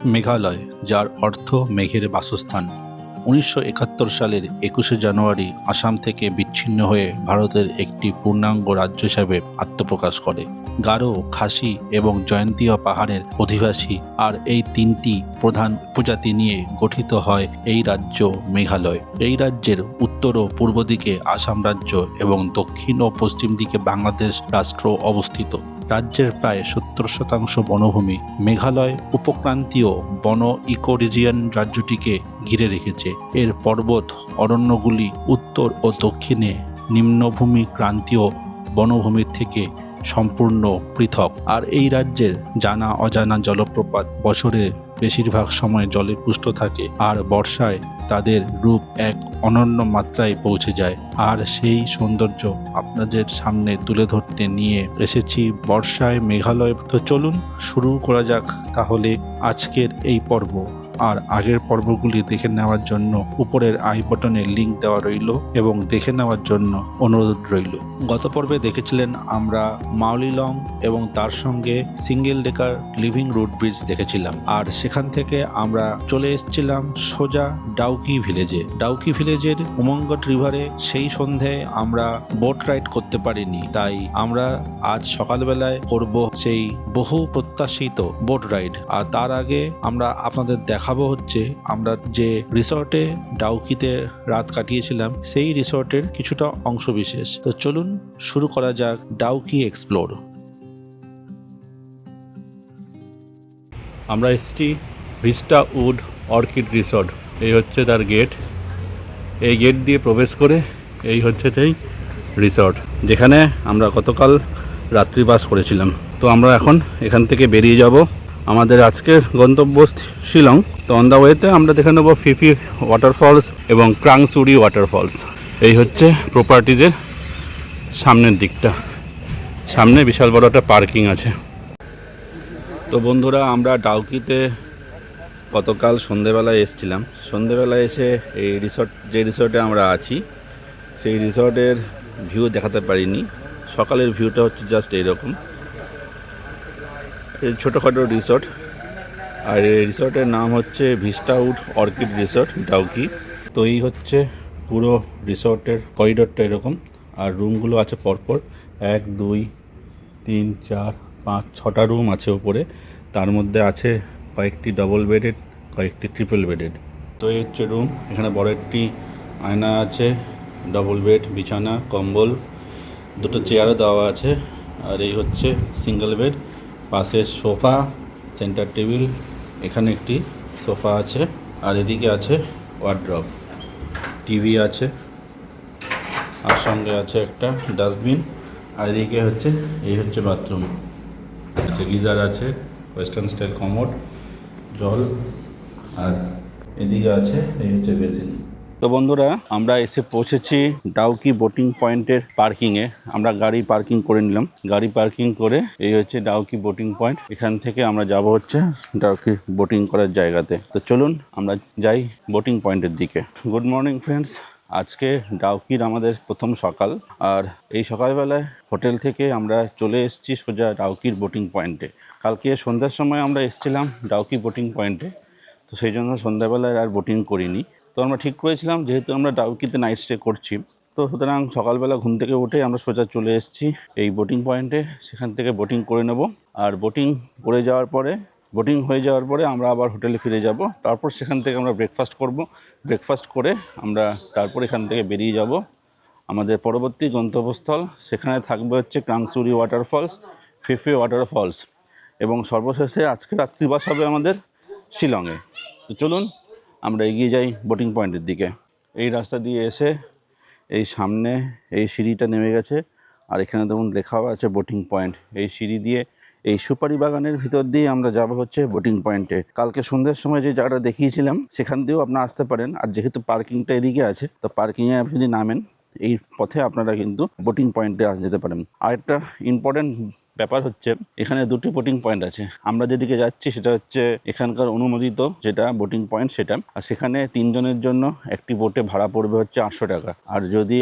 মেঘালয়, যার অর্থ মেঘের বাসস্থান, ১৯৭১ সালের ২১শে জানুয়ারি আসাম থেকে বিচ্ছিন্ন হয়ে ভারতের একটি পূর্ণাঙ্গ রাজ্য হিসাবে আত্মপ্রকাশ করে। গারো, খাসি এবং জয়ন্তীয়া পাহাড়ের অধিবাসী আর এই তিনটি প্রধান উপজাতি নিয়ে গঠিত হয় এই রাজ্য মেঘালয়। এই রাজ্যের উত্তর ও পূর্ব দিকে আসাম রাজ্য এবং দক্ষিণ ও পশ্চিম দিকে বাংলাদেশ রাষ্ট্র অবস্থিত। রাজ্যের প্রায় ৭০% বনভূমি মেঘালয় উপক্রান্তীয় বন ইকোরিজিয়ন রাজ্যটিকে ঘিরে রেখেছে। এর পর্বত অরণ্যগুলি উত্তর ও দক্ষিণে নিম্নভূমি ক্রান্তীয় বনভূমির থেকে সম্পূর্ণ পৃথক। আর এই রাজ্যের জানা অজানা জলপ্রপাত বছরে বেশিরভাগ সময় জলে পুষ্ট থাকে, আর বর্ষায় তাদের রূপ এক অনন্য মাত্রায় পৌঁছে যায়। আর সেই সৌন্দর্য আপনাদের সামনে তুলে ধরতে নিয়ে এসেছি বর্ষায় মেঘালয়। তো চলুন শুরু করা যাক তাহলে আজকের এই পর্ব। আর আগের পর্বগুলি দেখে নেওয়ার জন্য উপরের আই বটনে লিঙ্ক দেওয়া রইল এবং দেখে নেওয়ার জন্য অনুরোধ রইল। গত পর্বে দেখেছিলেন আমরা মাওলিলং এবং তার সঙ্গে single decker living root bridge দেখেছিলাম, আর সেখান থেকে আমরা চলে এসেছিলাম সোজা ডাউকি ভিলেজে। ডাউকি ভিলেজের উমঙ্গট রিভারে সেই সন্ধ্যায় আমরা বোট রাইড করতে পারিনি, তাই আমরা আজ সকালবেলায় করব সেই বহু প্রত্যাশিত বোট রাইড। আর তার আগে আমরা আপনাদের দেখাবো হচ্ছে আমরা যে রিসর্টে ডাউকিতে রাত কাটিয়েছিলাম সেই রিসর্টের কিছুটা অংশ বিশেষ। তো চলুন শুরু করা যাক ডাউকি এক্সপ্লোর। আমরা এসেছি ভিস্টা উড অর্কিড রিসর্ট। এই হচ্ছে তার গেট। এই গেট দিয়ে প্রবেশ করে এই হচ্ছে সেই রিসর্ট যেখানে আমরা গতকাল রাত্রিবাস করেছিলাম। তো আমরা এখন এখান থেকে বেরিয়ে যাব। আমাদের আজকের গন্তব্য শিলং। তো অন দ্য ওয়েতে আমরা দেখে নেব ফিফি ওয়াটারফলস এবং ক্রাংসুরি ওয়াটারফলস। এই হচ্ছে প্রপার্টিজের সামনের দিকটা। সামনে বিশাল বড় একটা পার্কিং আছে। তো বন্ধুরা, আমরা ডাউকিতে গতকাল সন্ধেবেলায় এসেছিলাম। সন্ধেবেলায় এসে এই যে রিসর্টে আমরা আছি সেই রিসর্টের ভিউ দেখাতে পারিনি। সকালের ভিউটা হচ্ছে জাস্ট এইরকম। এই ছোটোখাটো রিসর্ট, আর এই রিসর্টের নাম হচ্ছে Vista Wood Orchid resort Dawki. তো এই হচ্ছে পুরো রিসর্টের করিডোরটা এরকম, আর রুমগুলো আছে পরপর 1 2 3 4 5 6টা রুম আছে উপরে। তার মধ্যে আছে কয়েকটি ডবল বেডেড, কয়েকটি ট্রিপল বেডেড। তো এই হচ্ছে রুম। এখানে বড় একটি আয়না আছে, ডবল বেড, বিছানা, কম্বল, দুটো চেয়ারও দেওয়া আছে। আর এই হচ্ছে সিঙ্গেল বেড, পাশে সোফা, সেন্টার টেবিল, এখানে একটি সোফা আছে, আর এদিকে আছে ওয়ার্ড্রপ, টিভি আছে, আর সঙ্গে আছে একটা ডাস্টবিন। আর এদিকে হচ্ছে এই হচ্ছে বাথরুম আছে, গিজার আছে, ওয়েস্টার্ন স্টাইল কমোড, জল, আর এদিকে আছে এই হচ্ছে বেসিন। তো বন্ধুরা, আমরা এসে পৌঁছেছি ডাউকি বোটিং পয়েন্টের পার্কিংয়ে। আমরা গাড়ি পার্কিং করে নিলাম। গাড়ি পার্কিং করে এই হচ্ছে ডাউকি বোটিং পয়েন্ট। এখান থেকে আমরা যাব হচ্ছে ডাউকি বোটিং করার জায়গাতে। তো চলুন আমরা যাই বোটিং পয়েন্টের দিকে। Good morning friends. আজকে ডাউকির আমাদের প্রথম সকাল, আর এই সকালবেলায় হোটেল থেকে আমরা চলে এসেছি সোজা ডাউকির বোটিং পয়েন্টে। কালকে সন্ধ্যার সময় আমরা এসেছিলাম ডাউকি বোটিং পয়েন্টে, তো সেই জন্য সন্ধ্যাবেলায় আর বোটিং করিনি। তো আমরা ঠিক করেছিলাম যেহেতু আমরা ডাউকিতে নাইট স্টে করছি, তো সুতরাং সকালবেলা ঘুম থেকে উঠে আমরা সোজা চলে এসেছি এই বোটিং পয়েন্টে। সেখান থেকে বোটিং করে নেব, আর বোটিং হয়ে যাওয়ার পরে আমরা আবার হোটেলে ফিরে যাব। তারপর সেখান থেকে আমরা ব্রেকফাস্ট করব। ব্রেকফাস্ট করে আমরা তারপর এখান থেকে বেরিয়ে যাব আমাদের পরবর্তী গন্তব্যস্থল। সেখানে থাকবে হচ্ছে ক্রাংসুরি ওয়াটারফলস, ফিফি ওয়াটারফলস, এবং সর্বশেষে আজকে রাত্রিবাস হবে আমাদের শিলংয়ে। তো চলুন আমরা এগিয়ে যাই বোটিং পয়েন্টের দিকে। এই রাস্তা দিয়ে এসে এই সামনে এই সিঁড়িটা নেমে গেছে, আর এখানে দেখুন লেখাও আছে বোটিং পয়েন্ট। এই সিঁড়ি দিয়ে এই সুপারি বাগানের ভিতর দিয়ে আমরা যাব হচ্ছে বোটিং পয়েন্টে। কালকে সন্ধ্যের সময় যে জায়গাটা দেখিয়েছিলাম সেখান দিয়েও আপনারা আসতে পারেন, আর যেহেতু পার্কিংটা এদিকে আছে তো পার্কিংয়ে আপনি যদি নামেন এই পথে আপনারা কিন্তু বোটিং পয়েন্টে যেতে পারেন। আর একটা ইম্পর্টেন্ট ব্যাপার হচ্ছে এখানে দুটি বোটিং পয়েন্ট আছে। আমরা যেদিকে যাচ্ছি সেটা হচ্ছে এখানকার অনুমোদিত যেটা বোটিং পয়েন্ট সেটা, আর সেখানে 3 জনের জন্য একটি বোটে ভাড়া পড়বে হচ্ছে 800 টাকা। আর যদি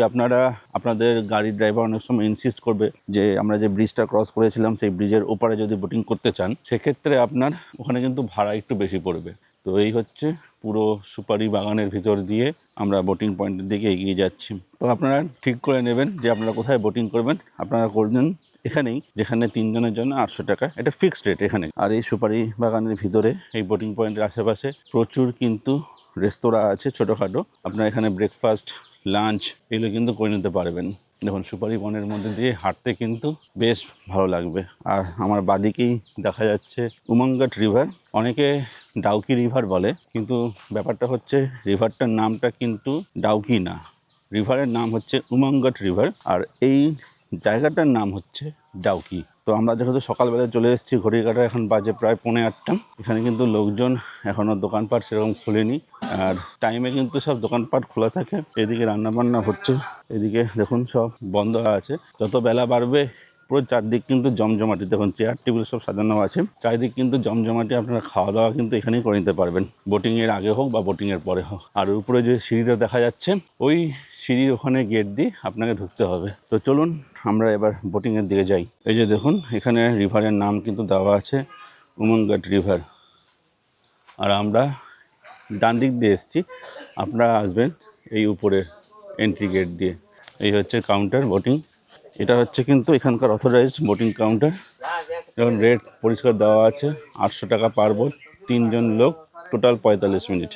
আপনাদের গাড়ির ড্রাইভার অনেক সময় ইনসিস্ট করবে যে আমরা যে ব্রিজটা ক্রস করেছিলাম সেই ব্রিজের ওপারে যদি বোটিং করতে চান, সেক্ষেত্রে আপনার ওখানে কিন্তু ভাড়া একটু বেশি পড়বে। তো এই হচ্ছে পুরো সুপারি বাগানের ভিতর দিয়ে আমরা বোটিং পয়েন্টের দিকে এগিয়ে যাচ্ছি। তো আপনারা ঠিক করে নেবেন যে আপনারা কোথায় বোটিং করবেন। আপনারা করবেন এখানেই, যেখানে 3 জনের জন্য 800 টাকা, এটা ফিক্সড রেট এখানে। আর এই সুপারি বাগানের ভিতরে এই বোটিং পয়েন্টের আশেপাশে প্রচুর কিন্তু রেস্তোরাঁ আছে ছোটোখাটো। আপনারা এখানে ব্রেকফাস্ট, লাঞ্চ এগুলো কিন্তু করে নিতে পারবেন। দেখুন সুপারি বনের মধ্যে দিয়ে হাঁটতে কিন্তু বেশ ভালো লাগবে। আর আমার বাদিকেই দেখা যাচ্ছে উমঙ্গট রিভার, অনেকে ডাউকি রিভার বলে, কিন্তু ব্যাপারটা হচ্ছে রিভারটার নামটা কিন্তু ডাউকি না, রিভারের নাম হচ্ছে উমঙ্গট রিভার, আর এই জায়গাটার নাম হচ্ছে ডাউকি। তো আমরা যেহেতু সকালবেলা চলে এসেছি, ঘড়ির কাঁটা এখন বাজে প্রায় 8:45। এখানে কিন্তু লোকজন এখনও দোকানপাট সেরকম খোলেনি, আর টাইমে কিন্তু সব দোকানপাট খোলা থাকে। এদিকে রান্নাবান্না হচ্ছে, এদিকে দেখুন সব বন্ধ আছে। যত বেলা বাড়বে পুরো চারদিক কিন্তু জমজমাটি, দেখুন চেয়ার টেবিল সব সাজানো আছে, চারিদিক কিন্তু জমজমাটি। আপনারা খাওয়া দাওয়া কিন্তু এখানেই করে নিতে পারবেন, বোটিংয়ের আগে হোক বা বোটিংয়ের পরে হোক। আর উপরে যে সিঁড়িটা দেখা যাচ্ছে, ওই সিঁড়ির ওখানে গেট দিয়ে আপনাকে ঢুকতে হবে। তো চলুন আমরা এবার বোটিংয়ের দিকে যাই। এই যে দেখুন এখানে রিভারের নাম কিন্তু দেওয়া আছে উমঙ্গট রিভার, আর আমরা ডান দিক দিয়ে এসেছি, আপনারা আসবেন এই উপরের এন্ট্রি গেট দিয়ে। এই হচ্ছে কাউন্টার বোটিং, এটা হচ্ছে কিন্তু এখানকার অথরাইজড বোটিং কাউন্টার। যেমন রেট পরিষ্কার দেওয়া আছে, 800 টাকা পার বোট, 3 জন লোক, টোটাল 45 মিনিট।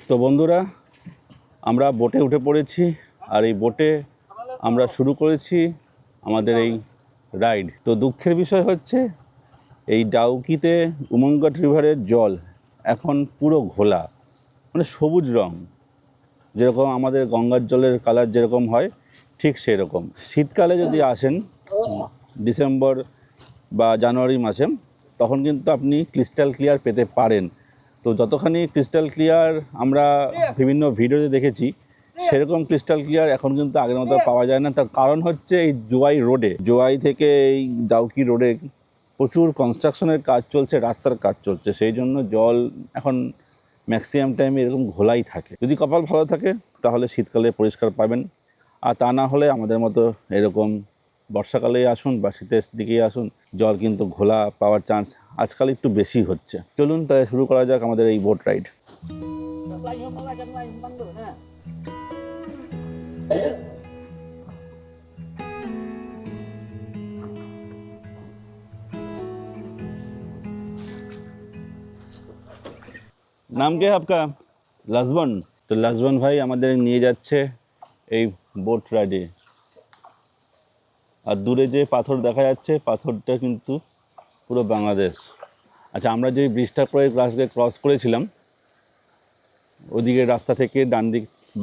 তো বন্ধুরা, আমরা বোটে উঠে পড়েছি, আর এই বোটে আমরা শুরু করেছি আমাদের এই রাইড। তো দুঃখের বিষয় হচ্ছে এই ডাউকিতে উমঙ্গট রিভারের জল এখন পুরো ঘোলা, মানে সবুজ রং, যেরকম আমাদের গঙ্গার জলের কালার যেরকম হয় ঠিক সেরকম। শীতকালে যদি আসেন ডিসেম্বর বা জানুয়ারি মাসে, তখন কিন্তু আপনি ক্রিস্টাল ক্লিয়ার পেতে পারেন। তো যতখানি ক্রিস্টাল ক্লিয়ার আমরা বিভিন্ন ভিডিওতে দেখেছি, সেরকম ক্রিস্টাল ক্লিয়ার এখন কিন্তু আগের মতো পাওয়া যায় না। তার কারণ হচ্ছে এই জোয়াই থেকে এই ডাউকি রোডে প্রচুর কনস্ট্রাকশনের কাজ চলছে, রাস্তার কাজ চলছে, সেই জন্য জল এখন ম্যাক্সিমাম টাইমে এরকম ঘোলাই থাকে। যদি কপাল ভালো থাকে তাহলে শীতকালে পরিষ্কার পাবেন, আর তা না হলে আমাদের মতো এরকম বর্ষাকালেই আসুন বা শীতের দিকেই আসুন, জল কিন্তু ঘোলা পাওয়ার চান্স আজকাল একটু বেশি হচ্ছে। চলুন তাহলে শুরু করা যাক আমাদের এই বোট রাইড। নাম কে আপকা? লাজবন। তো লাজবন ভাই আমাদের নিয়ে যাচ্ছে এই বোট রাইডে। আর দূরে যে পাথর দেখা যাচ্ছে, পাথরটা কিন্তু পুরো বাংলাদেশ। আচ্ছা, আমরা যে ব্রিজটা করে ক্রস করেছিলাম, ওদিকে রাস্তা থেকে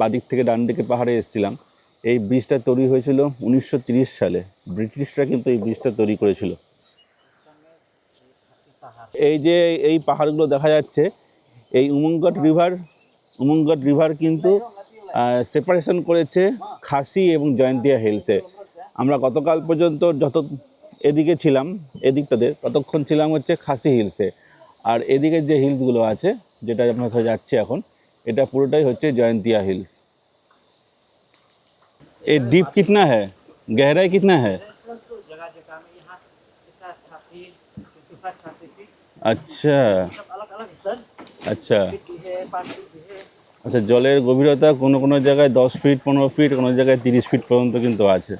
বাদিক থেকে ডান দিকে পাহাড়ে এসেছিলাম। এই ব্রিজটা তৈরি হয়েছিল 1930 সালে, ব্রিটিশরা কিন্তু এই ব্রিজটা তৈরি করেছিল। এই যে এই পাহাড়গুলো দেখা যাচ্ছে, এই উমঙ্গট রিভার কিন্তু সেপারেশন করেছে খাসি এবং জয়ন্তিয়া হিলসে। আমরা গতকাল পর্যন্ত যত এদিকে ছিলাম, এদিকটাতে ততক্ষণ ছিলাম হচ্ছে খাসি হিলসে, আর এদিকে যে হিলসগুলো আছে, যেটা আমরা যাচ্ছি এখন, এটা পুরোটাই হচ্ছে জয়ন্তিয়া হিলস। এই ডিপ কিतना है, गहराई कितना है? আচ্ছা আচ্ছা আচ্ছা, জলের গভীরতা কোনো কোনো জায়গায় 10 ফিট, 15 ফিট, কোনো জায়গায় 30 ফিট পর্যন্ত কিন্তু আছে।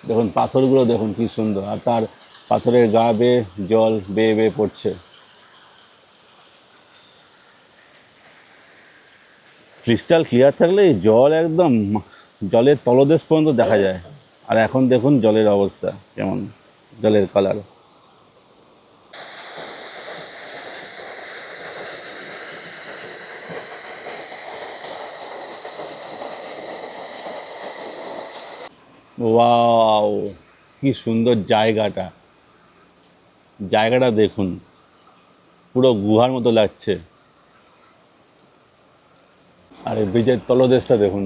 দেখুন পাথরগুলো দেখুন কি সুন্দর, আর তার পাথরের গা বেয়ে জল বেয়ে বেয়ে পড়ছে। ক্রিস্টাল ক্লিয়ার থাকলে এই জল একদম জলের তলদেশ পর্যন্ত দেখা যায়। আর এখন দেখুন জলের অবস্থা কেমন, জলের কালার। ওয়াও, কি সুন্দর জায়গাটা, জায়গাটা দেখুন, পুরো গুহার মতো লাগছে। আর এই ব্রিজের তলদেশটা দেখুন।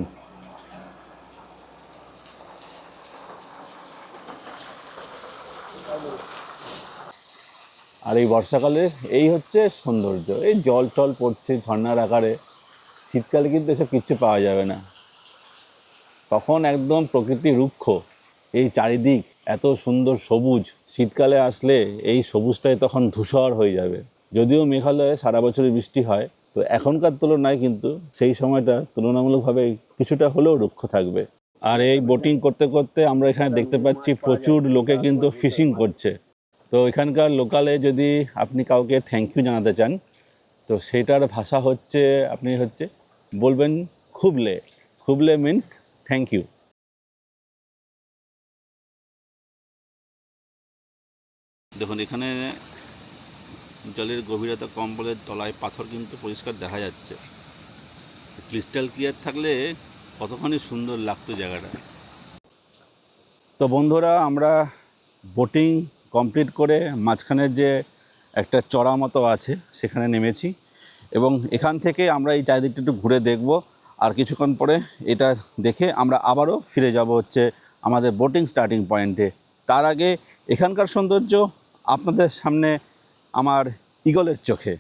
আর এই বর্ষাকালে এই হচ্ছে সৌন্দর্য, এই জল টল পড়ছে ঝর্ণার আকারে। শীতকালে কিন্তু এসব কিচ্ছু পাওয়া যাবে না, তখন একদম প্রকৃতি রুক্ষ, এই চারিদিক এত সুন্দর সবুজ। শীতকালে আসলে এই সবুজটাই তখন ধূসর হয়ে যাবে। যদিও মেঘালয়ে সারা বছরই বৃষ্টি হয়, তো এখনকার তুলনায় কিন্তু সেই সময়টা তুলনামূলকভাবে কিছুটা হলেও রুক্ষ থাকবে। আর এই বোটিং করতে করতে আমরা এখানে দেখতে পাচ্ছি প্রচুর লোকে কিন্তু ফিশিং করছে। তো এখানকার লোকালে যদি আপনি কাউকে থ্যাংক ইউ জানাতে চান, তো সেটার ভাষা হচ্ছে আপনি বলবেন খুবলে। খুবলে মিন্স থ্যাংক ইউ। দেখুন এখানে জলের গভীরতা কম বলে তলায় পাথর কিন্তু পরিষ্কার দেখা যাচ্ছে। ক্রিস্টাল ক্লিয়ার থাকলে কতখানি সুন্দর লাগতো জায়গাটা। তো বন্ধুরা, আমরা বোটিং কমপ্লিট করে মাঝখানের যে একটা চড়া মতো আছে সেখানে নেমেছি, এবং এখান থেকে আমরা এই চারিদিকটা একটু ঘুরে দেখব। আর কিছুক্ষণ পরে এটা দেখে আমরা আবারও ফিরে যাব আমাদের বোটিং স্টার্টিং পয়েন্টে। তার আগে এখানকার সৌন্দর্য আপনাদের সামনে আমার ঈগলের চোখে।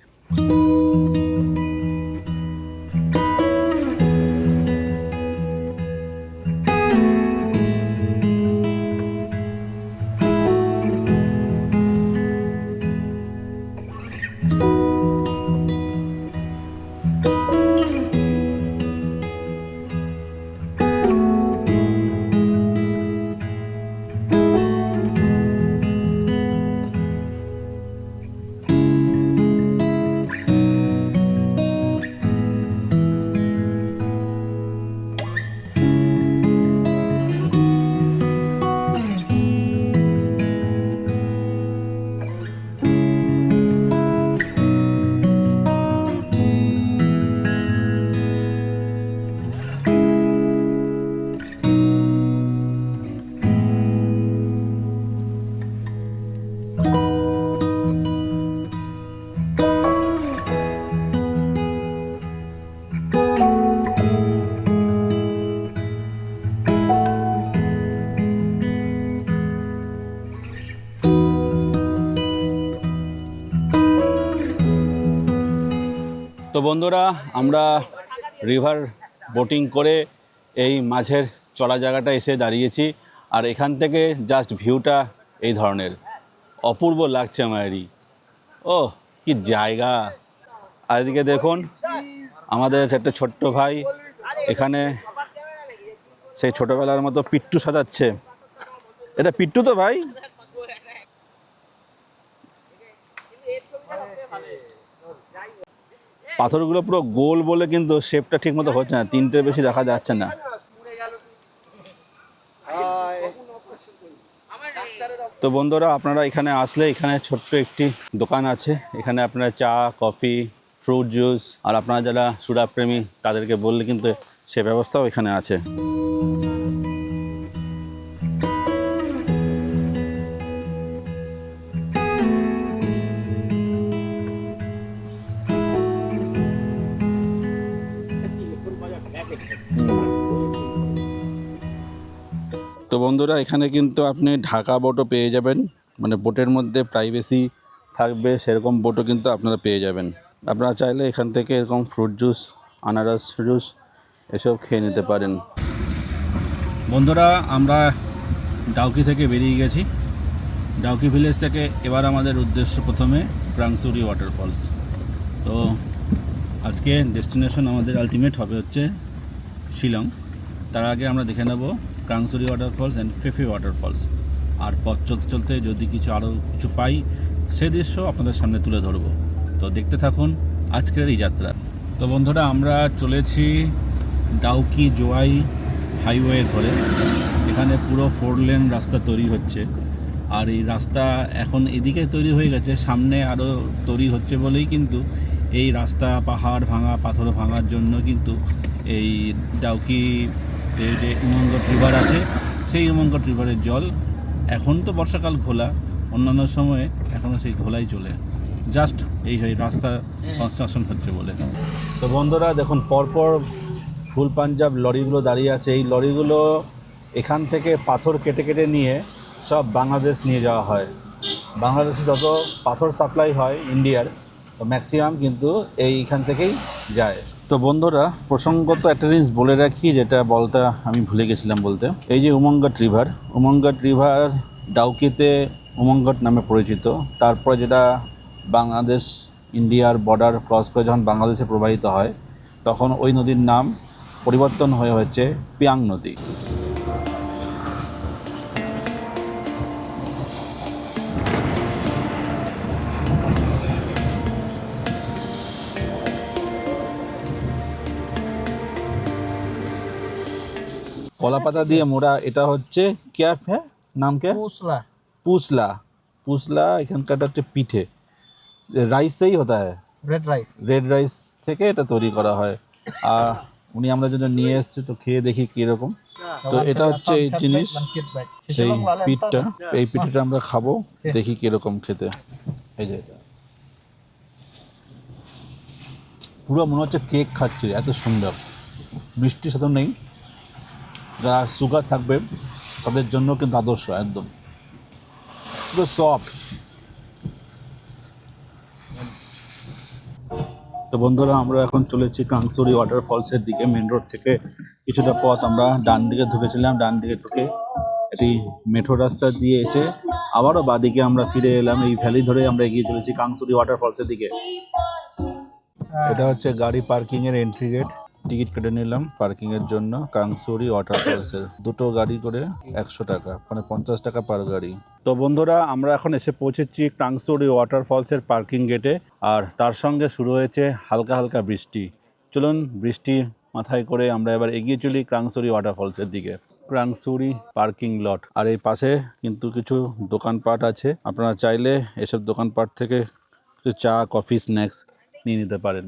তো বন্ধুরা, আমরা রিভার বোটিং করে এই মাঝের চড়া জায়গাটা এসে দাঁড়িয়েছি। আর এখান থেকে জাস্ট ভিউটা এই ধরনের অপূর্ব লাগছে আমারই। ও কি জায়গা! আর এদিকে দেখুন আমাদের একটা ছোট্ট ভাই এখানে সেই ছোটোবেলার মতো পিট্টু সাজাচ্ছে। এটা পিট্টু তো ভাই? পাথরগুলো পুরো গোল বলে কিন্তু শেপটা ঠিক মতো হচ্ছে না, তিনটের বেশি দেখা যাচ্ছে না। তো বন্ধুরা, আপনারা এখানে আসলে এখানে ছোট্ট একটি দোকান আছে, এখানে আপনারা চা, কফি, ফ্রুট জুস, আর আপনারা যারা সুরা প্রেমী তাদেরকে বললে কিন্তু সে ব্যবস্থাও এখানে আছে। তো বন্ধুরা, এখানে কিন্তু আপনি ঢাকা বোটও পেয়ে যাবেন, মানে বোটের মধ্যে প্রাইভেসি থাকবে সেরকম বোটও কিন্তু আপনারা পেয়ে যাবেন। আপনারা চাইলে এখান থেকে এরকম ফ্রুট জুস, আনারস জুস এসব খেয়ে নিতে পারেন। বন্ধুরা, আমরা ডাউকি থেকে বেরিয়ে গেছি। ডাউকি ভিলেজ থেকে এবার আমাদের উদ্দেশ্য প্রথমে ক্রাংসুরি ওয়াটারফলস। তো আজকে ডেস্টিনেশন আমাদের আলটিমেট হবে শিলং। তার আগে আমরা দেখে নেব ক্রাংসুরি ওয়াটারফলস অ্যান্ড ফেফে ওয়াটারফলস। আর পথ চলতে চলতে যদি আরও কিছু পাই সে দৃশ্য আপনাদের সামনে তুলে ধরব। তো দেখতে থাকুন আজকের এই যাত্রা। তো বন্ধুরা, আমরা চলেছি ডাউকি জোয়াই হাইওয়ে ধরে। এখানে পুরো 4 লেন রাস্তা তৈরি হচ্ছে, আর এই রাস্তা এখন এদিকে তৈরি হয়ে গেছে, সামনে আরও তৈরি হচ্ছে বলেই কিন্তু এই রাস্তা পাহাড় ভাঙা, পাথর ভাঙার জন্য কিন্তু এই ডাউকি যে উমঙ্গট রিভার আছে সেই উমঙ্গট রিভারের জল এখন তো বর্ষাকাল খোলা, অন্যান্য সময়ে এখনও সেই ঘোলাই চলে, জাস্ট এই রাস্তা কনস্ট্রাকশন হচ্ছে বলে। তো বন্ধুরা দেখুন, পরপর ফুল পাঞ্জাব লরিগুলো দাঁড়িয়ে আছে। এই লরিগুলো এখান থেকে পাথর কেটে কেটে নিয়ে সব বাংলাদেশ নিয়ে যাওয়া হয়। বাংলাদেশে যত পাথর সাপ্লাই হয় ইন্ডিয়ার, তো ম্যাক্সিমাম কিন্তু এইখান থেকেই যায়। তো বন্ধুরা, প্রসঙ্গত একটা জিনিস বলে রাখি, যেটা বলতে আমি ভুলে গেছিলাম বলতে। এই যে উমঙ্গট রিভার ডাউকিতে উমঙ্গট নামে পরিচিত। তারপরে যেটা বাংলাদেশ ইন্ডিয়ার বর্ডার ক্রস করে যখন বাংলাদেশে প্রবাহিত হয়, তখন ওই নদীর নাম পরিবর্তন হয়ে হচ্ছে পিয়াং নদী। কলা পাতা দিয়ে মোড়া, এটা হচ্ছে ক্যা হ্যাঁ নাম কে? पूसला পুসলা। পুসলা এখানকার একটা পিঠে, রাইসেই হতা হয়, रेड राइस রেড রাইস থেকে এটা তৈরি করা হয়। আর উনি আমরা যদি নিয়ে এসেছি, তো খেয়ে দেখি কীরকম। তো এটা হচ্ছে এই জিনিস, সেই পিঠটা, এই পিঠেটা আমরা খাবো, দেখি কীরকম খেতে। এই যে এটা পুরো মনে হচ্ছে কেক খাচ্ছি, এত সুন্দর। মিষ্টি সাথে নেই, যারা সুগার থাকবে তাদের জন্য কিন্তু আদর্শ, একদম পুরো সফট। তো বন্ধুরা, আমরা এখন চলেছি কাংসুরি ওয়াটারফলসের দিকে। মেন রোড থেকে কিছুটা পথ আমরা ডান দিকে ঢুকেছিলাম, ডান দিকে ঢুকে একটি মেঠো রাস্তা দিয়ে এসে আবারও বাদিকে আমরা ফিরে এলাম। এই ভ্যালি ধরে আমরা এগিয়ে চলেছি কাংসুরি ওয়াটারফলসের দিকে। এটা হচ্ছে গাড়ি পার্কিংয়ের এন্ট্রি গেট। টিকিট কেটে নিলাম পার্কিংয়ের জন্য কাংসুরি ওয়াটারফলসের। দুটো গাড়ি করে 100 টাকা, মানে 50 টাকা পার গাড়ি। তো বন্ধুরা, আমরা এখন এসে পৌঁছেছি কাংসুরি ওয়াটারফলসের পার্কিং গেটে। আর তার সঙ্গে শুরু হয়েছে হালকা হালকা বৃষ্টি। চলুন বৃষ্টি মাথায় করে আমরা এবার এগিয়ে চলি কাংসুরি ওয়াটারফলসের দিকে। কাংসুরি পার্কিং লট, আর এই পাশে কিন্তু কিছু দোকানপাট আছে। আপনারা চাইলে এসব দোকানপাট থেকে কিছু চা, কফি, স্ন্যাক্স নিয়ে নিতে পারেন।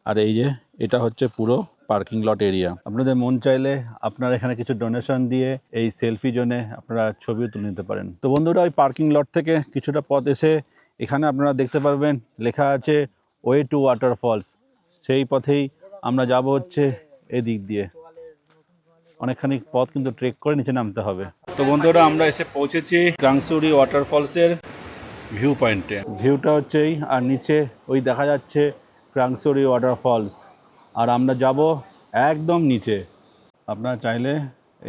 আর এই যে এটা হচ্ছে পুরো পার্কিং লট এরিয়া। আপনাদের মন চাইলে আপনারা এখানে কিছু ডোনেশন দিয়ে এই সেলফি জোনে আপনারা ছবিও তুলে নিতে পারেন। তো বন্ধুরা, ওই পার্কিং লট থেকে কিছুটা পথ এসে এখানে আপনারা দেখতে পারবেন লেখা আছে ওয়ে টু ওয়াটারফলস। সেই পথেই আমরা যাব হচ্ছে এদিক দিয়ে। অনেকখানি পথ কিন্তু ট্রেক করে নিচে নামতে হবে। তো বন্ধুরা, আমরা এসে পৌঁছেছি কাংসুরি ওয়াটারফলসের ভিউ পয়েন্টে। ভিউটা হচ্ছে এই, আর নিচে ওই দেখা যাচ্ছে কাংসুরি ওয়াটারফলস। আর আমরা যাব একদম নিচে। আপনারা চাইলে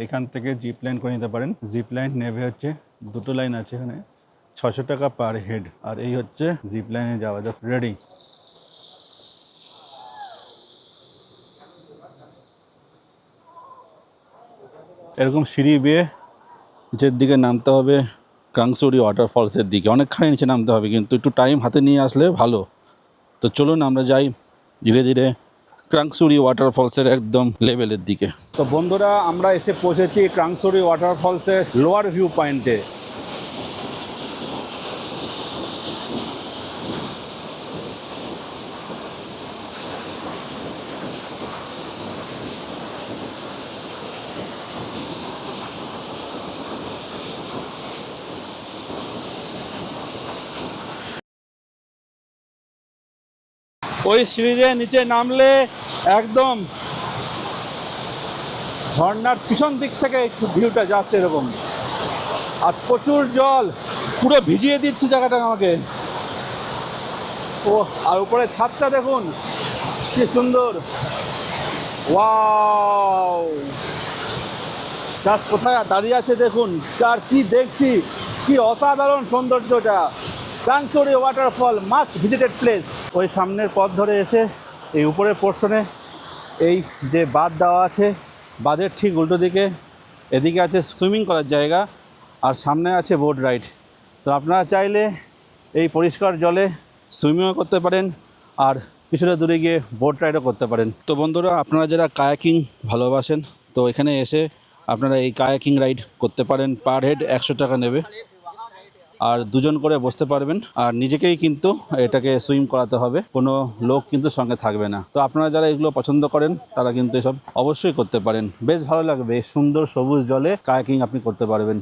এখান থেকে জিপ লাইন করে নিতে পারেন। জিপ লাইন নেবে হচ্ছে, দুটো লাইন আছে এখানে, 600 টাকা পার হেড। আর এই হচ্ছে জিপ লাইনে যাওয়া যাক, রেডি। এরকম সিঁড়ি বেয়ে নিচের দিকে নামতে হবে কাংসুরি ওয়াটারফলসের দিকে। অনেকখানি নিচে নামতে হবে, কিন্তু একটু টাইম হাতে নিয়ে আসলে ভালো। তো চলুন আমরা যাই ধীরে ধীরে কাংসুরি ওয়াটারফলসের একদম লেভেলের দিকে। তো বন্ধুরা, আমরা এসে পৌঁছেছি কাংসুরি ওয়াটারফলসের লোয়ার ভিউ পয়েন্টে। ওই সিঁড়ি দিয়ে নিচে নামলে একদম ঝর্ণার পিছন দিক থেকে ভিউটা জাস্ট এরকম। আর প্রচুর জল, পুরো ভিজিয়ে দিচ্ছে জায়গাটা আমাকে। ও, আর উপরে ছাদটা দেখুন কি সুন্দর। ওয়াও, জাস্ট কোথায় দাঁড়িয়ে আছে দেখুন, আর কি দেখছি, কি অসাধারণ সৌন্দর্যটা। কাংসুরি ওয়াটারফল মাস্ট ভিজিটেড প্লেস। ওই সামনের পথ ধরে এসে এই উপরের পোর্শনে এই যে বাঁধ দেওয়া আছে, বাঁধের ঠিক উল্টো দিকে এদিকে আছে সুইমিং করার জায়গা, আর সামনে আছে বোট রাইড। তো আপনারা চাইলে এই পরিষ্কার জলে সুইমিংও করতে পারেন, আর কিছুটা দূরে গিয়ে বোট রাইডও করতে পারেন। তো বন্ধুরা, আপনারা যারা কায়াকিং ভালোবাসেন, তো এখানে এসে আপনারা এই কায়াকিং রাইড করতে পারেন। পার হেড 100 টাকা নেবে, আর দুজন করে বসতে পারবেন। আর নিজেকেই কিন্তু এটাকে সুইম করাতে হবে, কোনো লোক কিন্তু সঙ্গে থাকবে না। তো আপনারা যারা এগুলো পছন্দ করেন তারা কিন্তু এসব অবশ্যই করতে পারেন, বেশ ভালো লাগবে। সুন্দর সবুজ জলে কায়াকিং আপনি করতে পারবেন।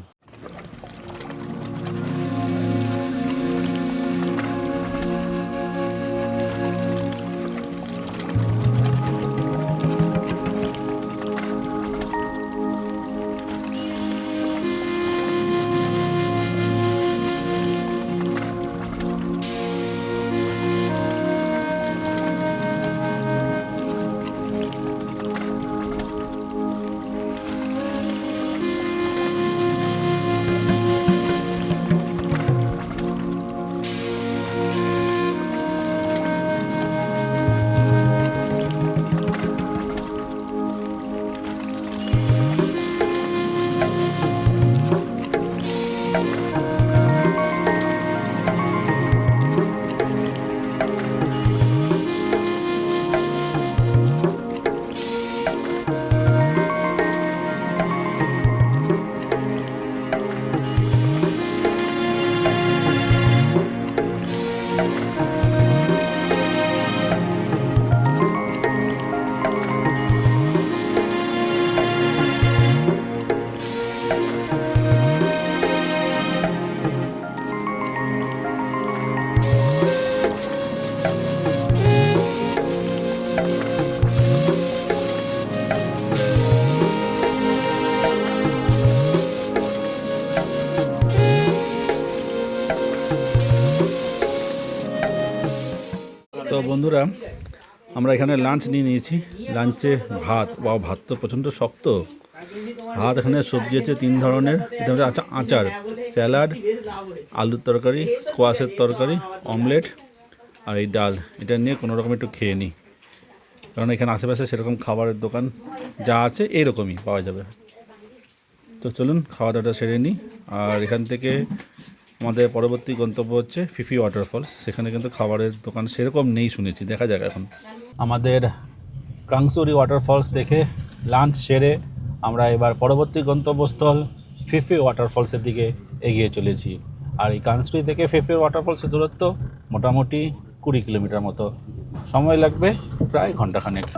তো বন্ধুরা, আমরা এখানে লাঞ্চ নিয়ে নিয়েছি। লাঞ্চে ভাত, ভাত তো প্রচণ্ড শক্ত। ভাত, এখানে সবজি আছে 3 ধরনের। এটা হচ্ছে আচার, স্যালাড, আলুর তরকারি, স্কোয়াশের তরকারি, অমলেট আর এই ডাল। এটা নিয়ে কোনো রকম একটু খেয়ে নিই, কারণ এখানে আশেপাশে সেরকম খাবারের দোকান যা আছে এইরকমই পাওয়া যাবে। তো চলুন খাওয়া দাওয়াটা সেরে নিই। আর এখান থেকে আমাদের পরবর্তী গন্তব্য হচ্ছে ফিফি ওয়াটারফলস। সেখানে কিন্তু খাবারের দোকান সেরকম নেই শুনেছি, দেখা যাক এখন। আমাদের কাংসুরি ওয়াটারফলস দেখে লাঞ্চ সেরে আমরা এবার পরবর্তী গন্তব্যস্থল ফিফি ওয়াটারফলসের দিকে এগিয়ে চলেছি। আর এই কাংসুরি থেকে ফিফি ওয়াটারফলসের দূরত্ব মোটামুটি 20 কিলোমিটার মতো। সময় লাগবে প্রায় ঘন্টাখানেক।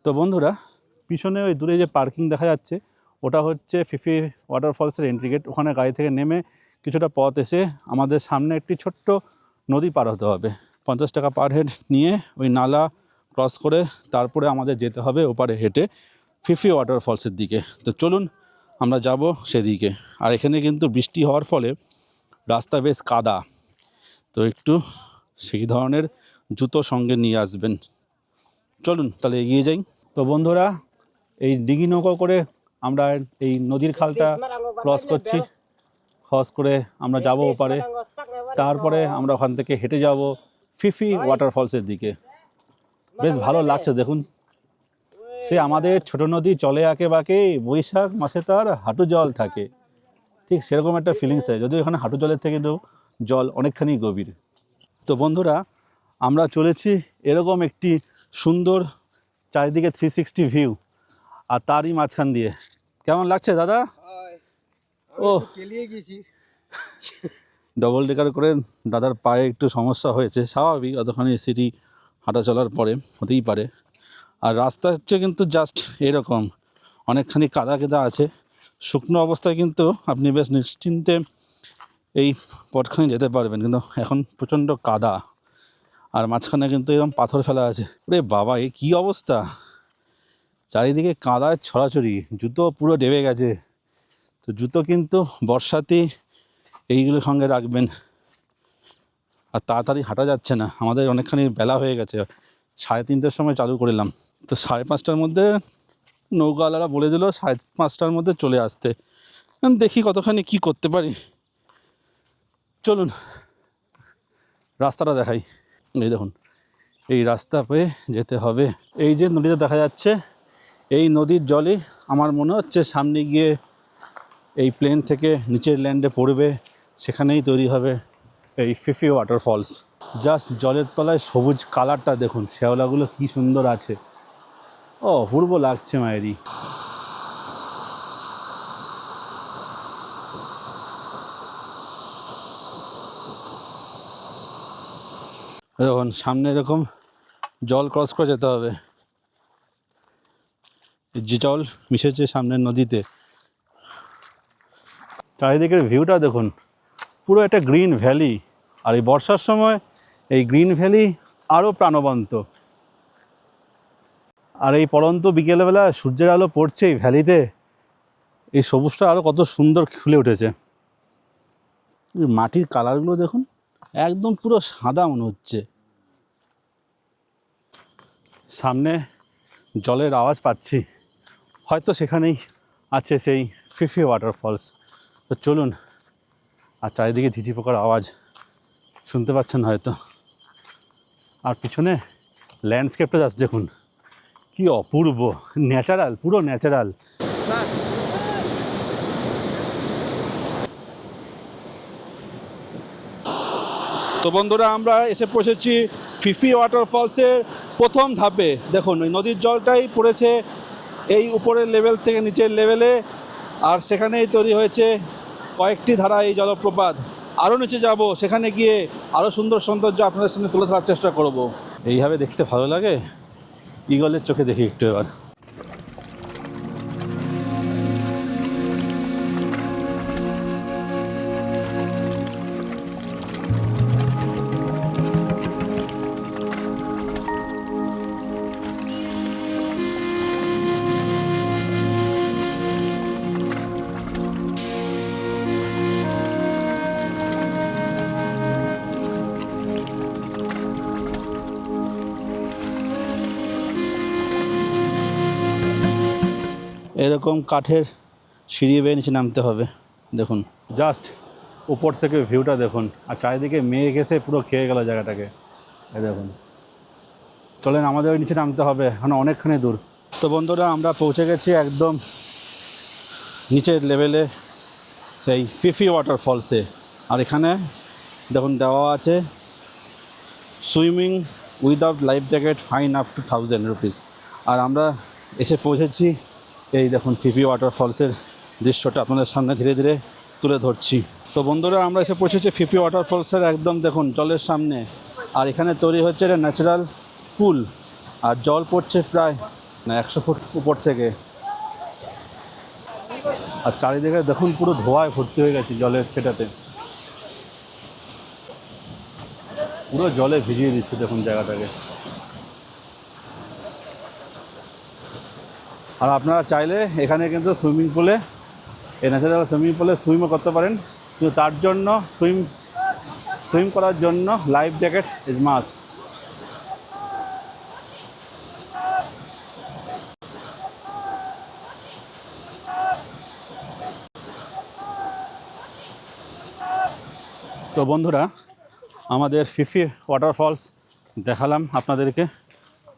তো বন্ধুরা, পিছনে ওই দূরে যে পার্কিং দেখা যাচ্ছে ওটা হচ্ছে ফিফি ওয়াটারফলসের এন্ট্রি গেট। ওখানে গাড়ি থেকে নেমে কিছুটা পথ এসে আমাদের সামনে একটি ছোট্ট নদী পার হতে হবে। 50 টাকা পার হেড নিয়ে ওই নালা ক্রস করে তারপরে আমাদের যেতে হবে ওপারে হেঁটে ফিফি ওয়াটারফলসের দিকে। তো চলুন আমরা যাব সেদিকে। আর এখানে কিন্তু বৃষ্টি হওয়ার ফলে রাস্তা বেশ কাদা, তো একটু সেই ধরনের জুতো সঙ্গে নিয়ে আসবেন। চলুন তাহলে এগিয়ে যাই। তো বন্ধুরা, এই ডিঙি নৌকো করে আমরা এই নদীর খালটা ক্রস করছি। ক্রস করে আমরা যাব ওপারে, তারপরে আমরা ওখান থেকে হেঁটে যাব ফিফি ওয়াটারফলসের দিকে। বেশ ভালো লাগছে দেখুন, সে আমাদের ছোট নদী চলে আঁকে বাঁকে, বৈশাখ মাসে তার হাঁটু জল থাকে, ঠিক সেরকম একটা ফিলিংস হয়, যদিও এখানে হাঁটু জলের থেকে জল অনেকখানি গভীর। তো বন্ধুরা, আমরা চলেছি এরকম একটি সুন্দর চারিদিকে 360 ভিউ, আর তারই মাঝখান দিয়ে। কেমন লাগছে দাদা? ও, ডবল ডেকার করে দাদার পায়ে একটু সমস্যা হয়েছে, স্বাভাবিক, অতখানি সিটি হাঁটা চলার পরে হতেই পারে। আর রাস্তা হচ্ছে কিন্তু জাস্ট এরকম, অনেকখানি কাদা কেদা আছে। শুকনো অবস্থায় কিন্তু আপনি বেশ নিশ্চিন্তে এই পথখানি যেতে পারবেন, কিন্তু এখন প্রচণ্ড কাদা, আর মাঝখানে কিন্তু এরকম পাথর ফেলা আছে। ওরে বাবা, এ কী অবস্থা! চারিদিকে কাদায় ছড়াছড়ি, জুতো পুরো ডেবে গেছে। তো জুতো কিন্তু বর্ষাতে এইগুলোর সঙ্গে রাখবেন। আর তাড়াতাড়ি হাঁটা যাচ্ছে না, আমাদের অনেকখানি বেলা হয়ে গেছে, 3:30টার সময় চালু করলাম। তো 5:30টার মধ্যে নৌকাওয়ালারা বলে দিল 5:30টার মধ্যে চলে আসতে। দেখি কতখানি কি করতে পারি। চলুন রাস্তাটা দেখাই। এই দেখুন, এই রাস্তা পেয়ে যেতে হবে। এই যে নদীটা দেখা যাচ্ছে, এই নদীর জলই আমার মনে হচ্ছে সামনে গিয়ে এই প্লেন থেকে নিচের ল্যান্ডে পড়বে, সেখানেই তৈরি হবে এই ফিফি ওয়াটারফলস। জাস্ট জলের তলায় সবুজ কালারটা দেখুন, শ্যাওলাগুলো কি সুন্দর আছে, ও অপূর্ব লাগছে মায়েরই। দেখুন সামনে এরকম জল ক্রস করে যেতে হবে, যে জল মিশেছে সামনের নদীতে। চারিদিকের ভিউটা দেখুন, পুরো একটা গ্রিন ভ্যালি। আর এই বর্ষার সময় এই গ্রিন ভ্যালি আরও প্রাণবন্ত। আর এই পড়ন্ত বিকেলবেলা সূর্যের আলো পড়ছে এই ভ্যালিতে, এই সবুজটা আরও কত সুন্দর ফুলে উঠেছে। মাটির কালারগুলো দেখুন, একদম পুরো সাদা মনে হচ্ছে। সামনে জলের আওয়াজ পাচ্ছি, হয়তো সেখানেই আছে সেই ফিফি ওয়াটারফলস। তো চলুন, আর চারিদিকে ঝিঝি পোকার আওয়াজ শুনতে পাচ্ছেন হয়তো। আর পিছনে ল্যান্ডস্কেপটা যাচ্ছে দেখুন, কি অপূর্ব, ন্যাচারাল, পুরো ন্যাচারাল। তো বন্ধুরা, আমরা এসে পৌঁছেছি ফিফি ওয়াটারফলসের প্রথম ধাপে। দেখুন ওই নদীর জলটাই পড়েছে এই উপরের লেভেল থেকে নিচের লেভেলে, আর সেখানেই তৈরি হয়েছে কয়েকটি ধারা এই জলপ্রপাত। আরও নিচে যাব, সেখানে গিয়ে আরও সুন্দর সৌন্দর্য আপনাদের সামনে তুলে ধরার চেষ্টা করব। এইভাবে দেখতে ভালো লাগে, ঈগলের চোখে দেখি একটু এবার। এরকম কাঠের সিঁড়ি বেয়ে নিচে নামতে হবে। দেখুন জাস্ট উপর থেকে ভিউটা দেখুন, আর চারিদিকে মেঘ এসে পুরো খেয়ে গেল জায়গাটাকে। এই দেখুন, চলেন আমাদের ওই নিচে নামতে হবে, এখন অনেকখানি দূর। তো বন্ধুরা, আমরা পৌঁছে গেছি একদম নিচের লেভেলে, এই ফিফি ওয়াটারফলসে। আর এখানে দেখুন দেওয়া আছে swimming without life jacket fine up to 1000 rupees. আর আমরা এসে পৌঁছেছি, এই দেখুন ফিফি ওয়াটারফলসের দৃশ্যটা আপনাদের সামনে ধীরে ধীরে তুলে ধরছি। তো বন্ধুরা, আমরা এসে পৌঁছেছি ফিফি ওয়াটারফলসের একদম দেখুন জলের সামনে। আর এখানে তৈরি হচ্ছে একটা ন্যাচারাল পুল, আর জল পড়ছে প্রায় 100 ফুট উপর থেকে। আর চারিদিকে দেখুন পুরো ধোঁয়ায় ভর্তি হয়ে গেছে জলের সেটাতে, পুরো জলে ভিজিয়ে দিচ্ছে দেখুন জায়গাটাকে। আর আপনারা চাইলে এখানে কিন্তু সুইমিং পুলে, এই ন্যাচারাল সুইমিং পুলে সুইমও করতে পারেন, কিন্তু তার জন্য সুইম করার জন্য লাইফ জ্যাকেট ইজ মাস্ট। তো বন্ধুরা, আমাদের ফিফি ওয়াটারফলস দেখালাম আপনাদেরকে,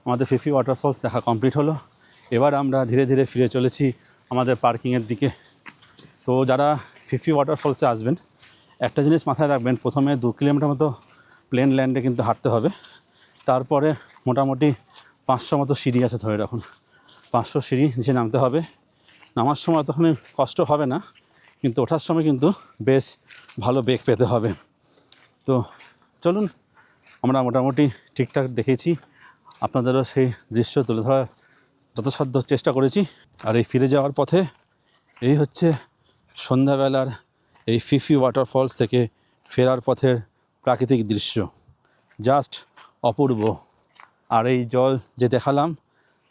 আমাদের ফিফি ওয়াটারফলস দেখা কমপ্লিট হলো। এবার আমরা ধীরে ধীরে ফিরে চলেছি আমাদের পার্কিংয়ের দিকে। তো যারা ফিফি ওয়াটারফলসে আসবেন, একটা জিনিস মাথায় রাখবেন, প্রথমে 2 কিলোমিটার মতো প্লেন ল্যান্ডে কিন্তু হাঁটতে হবে। তারপরে মোটামুটি 500 মতো সিঁড়ি আছে, ধরে রাখুন 500 সিঁড়ি নিচে নামতে হবে। নামার সময় তখন কষ্ট হবে না, কিন্তু ওঠার সময় কিন্তু বেশ ভালো বেগ পেতে হবে। তো চলুন, আমরা মোটামুটি ঠিকঠাক দেখেছি, আপনাদেরও সেই দৃশ্য তুলে ধরার যথাসাধ্য চেষ্টা করেছি। আর এই ফিরে যাওয়ার পথে এই হচ্ছে সন্ধ্যাবেলার এই ফিফি ওয়াটারফলস থেকে ফেরার পথের প্রাকৃতিক দৃশ্য, জাস্ট অপূর্ব। আর এই জল যে দেখালাম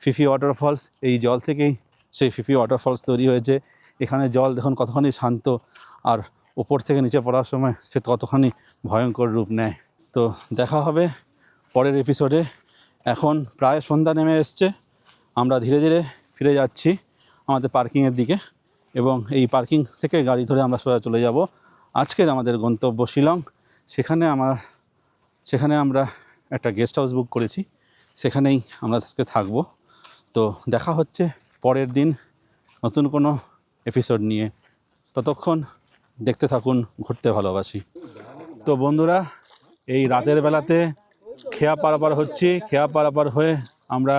ফিফি ওয়াটারফলস, এই জল থেকেই সেই ফিফি ওয়াটারফলস তৈরি হয়েছে। এখানে জল দেখুন কতখানি শান্ত, আর ওপর থেকে নিচে পড়ার সময় সে কতখানি ভয়ঙ্কর রূপ নেয়। তো দেখা হবে পরের এপিসোডে। এখন প্রায় সন্ধ্যা নেমে এসছে, আমরা ধীরে ধীরে ফিরে যাচ্ছি আমাদের পার্কিংয়ের দিকে, এবং এই পার্কিং থেকে গাড়ি ধরে আমরা সোজা চলে যাব আজকের আমাদের গন্তব্য শিলং। সেখানে আমরা একটা গেস্ট হাউস বুক করেছি, সেখানেই আমরা আজকে থাকবো। তো দেখা হচ্ছে পরের দিন নতুন কোনো এপিসোড নিয়ে। ততক্ষণ দেখতে থাকুন ঘুরতে ভালোবাসি। তো বন্ধুরা, এই রাতের বেলাতে খেয়া পারাপার হচ্ছে, খেয়া পারাপার হয়ে আমরা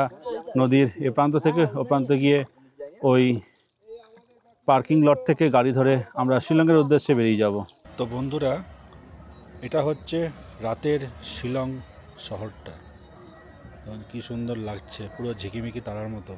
নদীর এ প্রান্ত থেকে ও প্রান্তে গিয়ে ওই পার্কিং লট থেকে গাড়ি ধরে আমরা শিলংয়ের উদ্দেশ্যে বেরিয়ে যাব। তো বন্ধুরা, এটা হচ্ছে রাতের শিলং শহরটা। তখন কি সুন্দর লাগছে, পুরো ঝিকিমিকি তারার মতো।